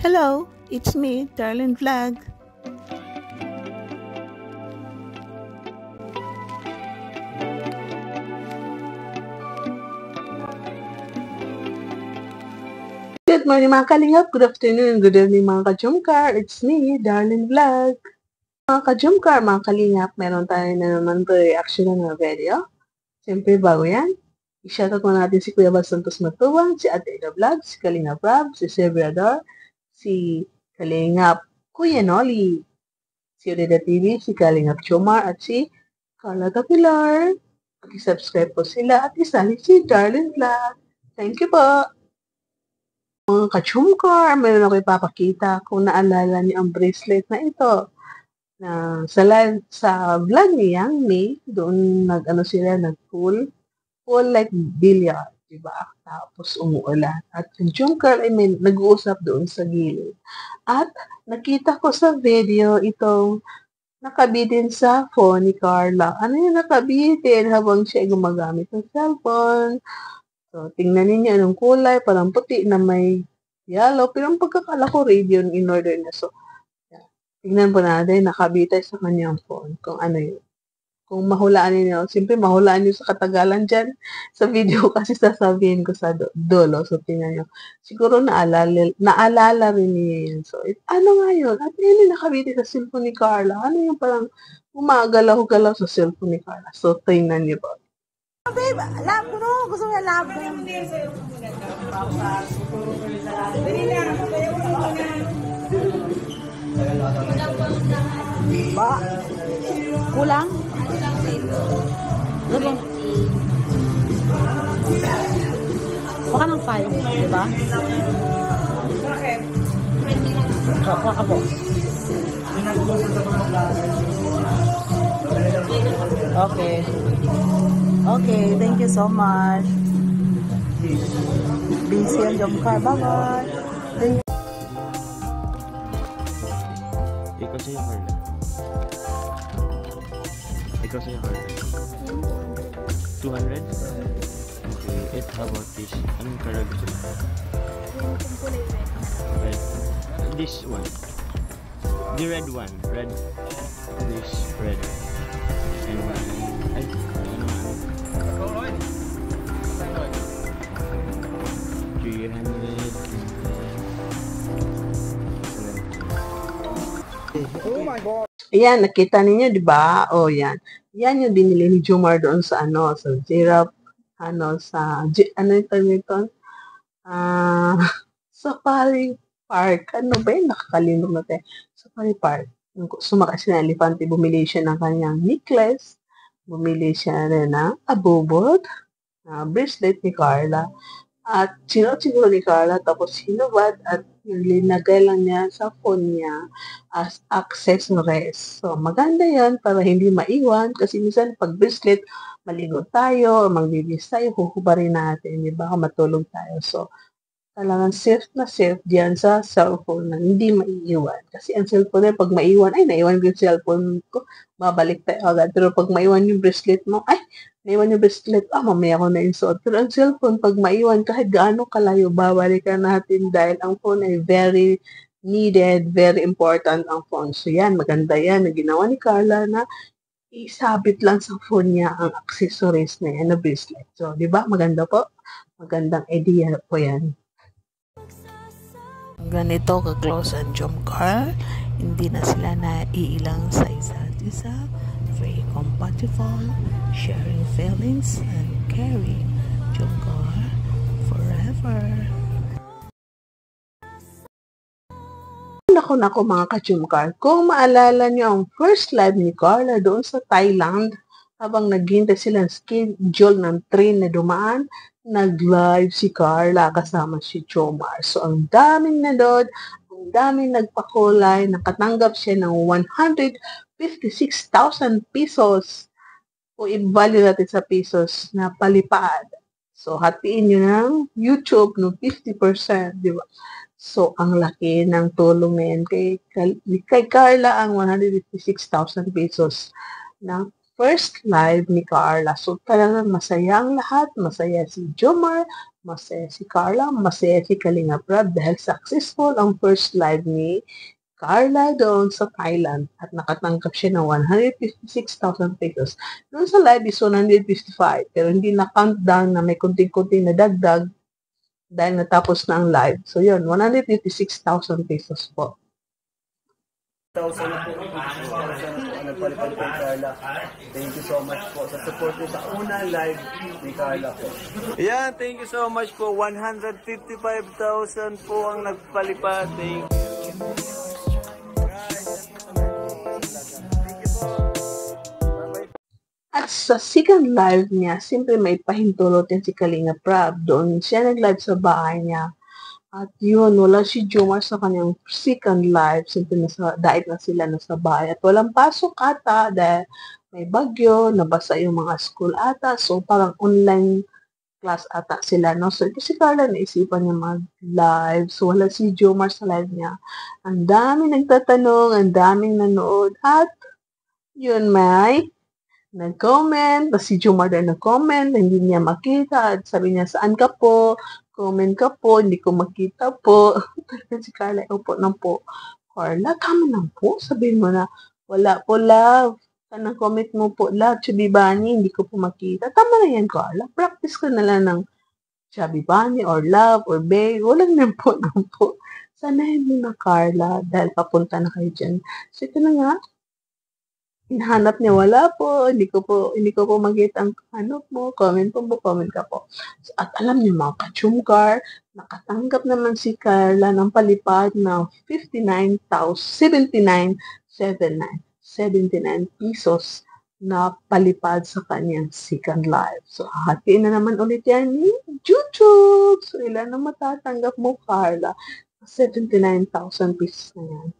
Hello, it's me, Darlene Vlog. Good morning mga kalingap, good afternoon, good evening mga ka-Jumcar. It's me, Darlene Vlog. Mga ka-Jumcar, mga kalingap, meron tayo na naman reaction na video. Siyempre bago yan, i-shoutout mo natin si Kuya Bal Santos Matuwang, si Ate Ida Vlog, si Kalingap Rob, si Sebrador, si Kalingap Kuya Noli, si Odeda TV, si Kalingap Chomar, at si Carla Tapilar. Pag-subscribe po sila at isali si Darlene Vlog. Thank you po. Mga ka-Jumcar, meron ako ipapakita kung naalala niyo ang bracelet na ito. Na sa vlog ni Yang May, doon nag-pool like billiard, diba? Tapos umuulan. At yung Jumcar ay nag-uusap doon sa gilid. At nakita ko sa video itong nakabitin sa phone ni Carla. Ano yung nakabitin habang siya gumagamit ng cellphone? So, tingnan ninyo anong kulay, parang puti na may yellow. Pero ang pagkakala ko, radio yung in-order niya. So, tingnan po natin, nakabitay sa kanyang phone kung ano yun. Kung mahulaan niyo, siyempre mahulaan niyo sa katagalan dyan. Sa video kasi sasabihin ko sa dulo. So, tingnan niyo. Siguro naalala rin niya yun. So, ano nga yun? At yun yung nakabitay sa cellphone ni Carla. Ano yung parang umagalaw-galaw sa cellphone ni Carla. So, tingnan niyo po. Babe, lab ko no. Gusto mo yung lab ko. Ba? Kulang? Lagi. Baka ng 5, di ba? Kuha ka po. Okay. Okay, thank you so much. Busy ang Jumcar. Bye-bye. Thank you. Ikaw sa'yo, Carla. Ikaw sa'yo, Carla. 200? Okay, how about this? Anong color gusto mo? Red. This one. The red one. Red. This red. And one. Ay, ano nga? 300. Oh my God. Ayan, nakita ninyo, di ba? O, yan. Yan yung binili ni Jomar doon sa sa Giraffe, ano yung term nito? Safari Park. Ano ba yun? Nakakalimot natin. Safari Park. Sumakay siya ng elefante, bumili siya ng kanyang necklace. Bumili siya rin ng abubot, bracelet ni Carla. At siguro ni Carla, tapos hinubad at linagay lang niya sa phone niya as accessories. So, maganda yan para hindi maiwan kasi minsan pag bracelet, maligo tayo, magbibis tayo, huhubarin natin, di ba? Matulog tayo. So, talagang safe na safe diyan sa cellphone na hindi maiiwan. Kasi ang cellphone na pag maiwan, ay, naiwan ko yung cellphone ko, babalik tayo agad. Pero pag maiwan yung bracelet mo, ay, naiwan yung bracelet, mamaya ko na isuot. Pero ang cellphone, pag maiwan, kahit gaano kalayo, babalikan natin dahil ang phone ay very needed, very important ang phone. So yan, maganda yan na ginawa ni Carla na isabit lang sa phone niya ang accessories na yan na bracelet. So, di ba? Maganda po. Magandang idea po yan. Ganito ka-close ang Jumcar. Hindi na sila naiilang sa isa't isa. Very compatible, sharing feelings, and caring. Jumcar forever. Nako mga ka-Jumcar, kung maalala niyo ang first live ni Carla doon sa Thailand, habang naghintay silang schedule ng train na dumaan, nag-live si Carla kasama si Jomar. So, ang daming nanood, ang daming nagpakulay, nakatanggap siya ng 156,000 pesos. O i-value natin sa pesos na palipad. So, hatiin nyo ng YouTube no 50%, di ba? So, ang laki ng tulong na yan kay Carla ang 156,000 pesos na first live ni Carla. So, talagang masaya ang lahat. Masaya si Jomar, Masaya si Carla, masaya si Kalinga Prab dahil successful ang first live ni Carla doon sa Thailand at nakatanggap siya ng 156,000 pesos. Doon sa live is 155 pero hindi na countdown na may kunting-kunting na dagdag dahil natapos na ang live. So yun, 156,000 pesos po. 1,000 na po. 1,000 po ang nagpalipad kay Carla. Thank you so much po sa support niyo sa unang live ni Carla po. Yan, thank you so much po. 155,000 po ang nagpalipad. Thank you. At sa second live niya, siyempre may pahintulot yan si Kalinga Prab. Doon siya nag-live sa bahay niya. At yun, wala si Jomar sa kanyang second live. Siyempre dahil na sila nasa bahay. At walang pasok ata dahil may bagyo, nabasa yung mga school ata. So parang online class ata sila. No? So ito si Carla, naisipan niya mag-live. So wala si Jomar sa live niya. Ang daming nagtatanong, ang daming nanood. At yun, may nag-comment, tapos si Jomar din nag-comment, hindi niya makita, at sabi niya, saan ka po? Comment ka po, hindi ko makita po. Talaga si Carla, upo na po. Carla, tama na po, sabihin mo na, wala po, love. Kanang comment mo po, love, Chubby Bunny, hindi ko po makita. Tama na yan, Carla. Practice ko na lang ng Chubby Bunny, or love, or babe. Walang na po. Sanayin mo na, Carla, dahil papunta na kayo dyan. So, ito na nga, hinahanap niya, wala po, hindi ko po makita ang comment ka po. So, at alam niyo mga ka-Jomcar, nakatanggap naman si Carla ng palipad ng 79 pesos na palipad sa kanyang second live. So, hatiin na naman ulit yan ni YouTube. So, ilan na matatanggap mo, Carla? 79,000 pesos na yan.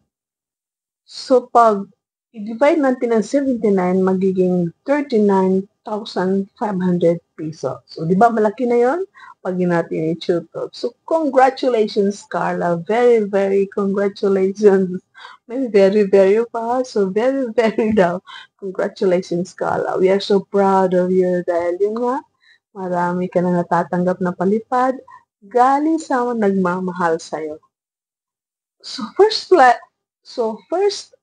So, pag i-divide natin ng 79, magiging 39,500 pesos. So, di ba malaki na yon? Pag natin i-YouTube. So, congratulations, Carla. Very, very congratulations. May very, very pa. So, very, very daw. Congratulations, Carla. We are so proud of you dahil yun nga, marami ka na natatanggap na palipad galing sa nagmamahal sa'yo. So, first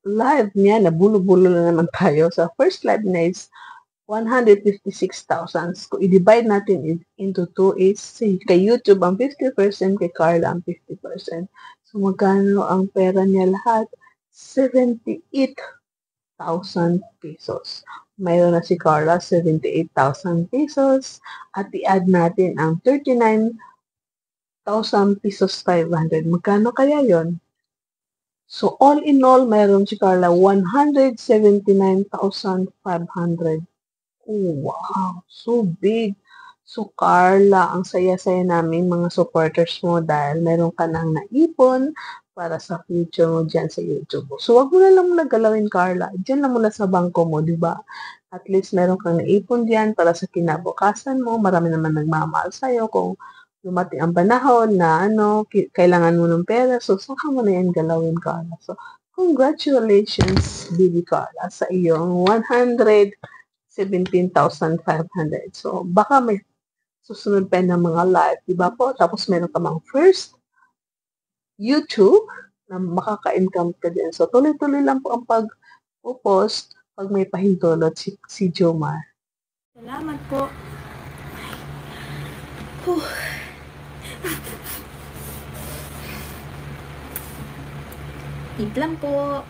live niya, nabulo-bulo na naman tayo. So, first live niya is 156,000. So, i-divide natin into 2 is, kay YouTube ang 50%, kay Carla ang 50%. So, magkano ang pera niya lahat? 78,000 pesos. Mayroon na si Carla, 78,000 pesos. At i-add natin ang 39,000 pesos 500. Magkano kaya yon? So, all in all, mayroon si Carla 179,500. Oh, wow! So big! So, Carla, ang saya-saya namin mga supporters mo dahil meron ka nang naipon para sa future mo dyan sa YouTube. So, wag mo na lang muna galawin, Carla. Diyan lang muna sa bangko mo, di ba? At least meron kang naipon dyan para sa kinabukasan mo. Marami naman nagmamahal sa'yo kung dumating ang panahon na kailangan mo ng pera. So, saka mo na yan galawin, Carla. So, congratulations, Baby Carla, sa iyong 117,500. So, baka may susunod pa ng mga live, diba po? Tapos, meron ka mga first YouTube na makaka-income ka din. So, tuloy-tuloy lang po ang pag-post pag may pahintulot si Jomar. Salamat po. Wait lang po.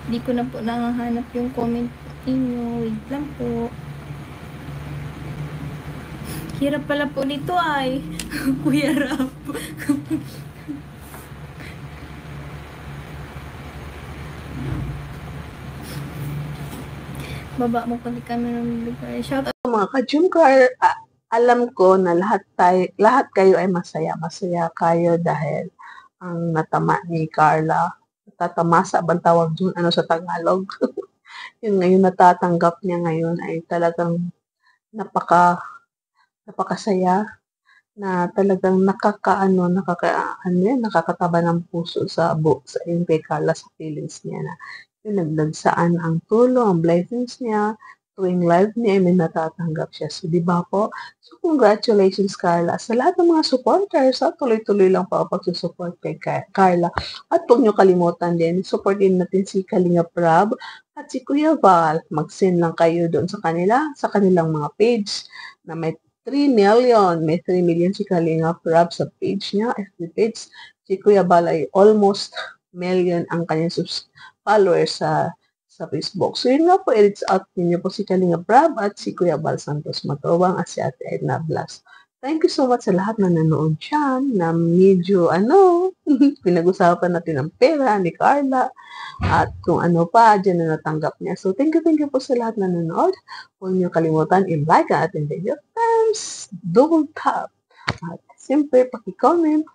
Di ko na po nangahanap yung comment ninyo. Wait lang po. Hirap pala po nito ay. Kuya Rap. Baba mo pati kami ng bigay. Shout out. Mga ka-Jomcar, alam ko na lahat kayo ay masaya. Masaya kayo dahil ang natama ni Carla, tatamasa bang tawag dun, sa Tagalog? Yung ngayon natatanggap niya ngayon ay talagang napakasaya na talagang nakakataba ng puso sa yung kay Carla sa feelings niya na yung nagdagsaan ang tulong, ang blessings niya tuwing live niya, may natatanggap siya. So, di ba po? So, congratulations, Carla. Sa lahat ng mga supporters, tuloy-tuloy lang po ang pagsusupport kay Carla. At huwag niyo kalimutan din, supportin natin si Kalinga Prab at si Kuya Val. Mag-send lang kayo doon sa kanilang mga page na may 3 million. May 3 million si Kalinga Prab sa page niya, FB page. Si Kuya Val ay almost million ang kanyang followers sa Facebook. So, yun nga po, edits out ninyo po si Kalinga Prab at si Kuya Val Santos Matobang at si Ate Edna Blas. Thank you so much sa lahat na nanood dyan, na medyo, pinag-usapan natin ang pera ni Carla at kung ano pa, dyan na natanggap niya. So, thank you po sa lahat na nanood. Huwag niyo kalimutan i-like ang ating video. Thanks! Double tap. At siyempre, paki-comment,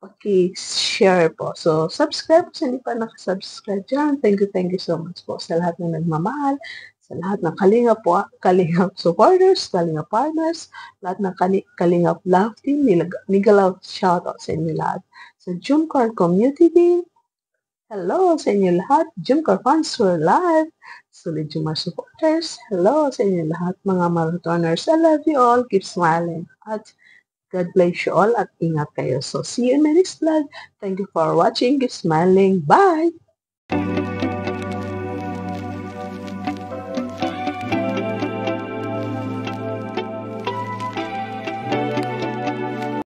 paki-share po. So, subscribe kung hindi pa nakasubscribe dyan. Thank you so much po sa lahat na nagmamahal, sa lahat ng Kalinga supporters, Kalinga partners, lahat ng Kalinga love team, Nigalaw shoutout sa inyo lahat. Sa Jumcar community, hello sa inyo lahat. Jumcar fans for life. Solid Jumar supporters, hello sa inyo lahat. Mga marathoners, I love you all. Keep smiling. At God bless you all at ingat kayo. So, see you in my next vlog. Thank you for watching. Keep smiling. Bye!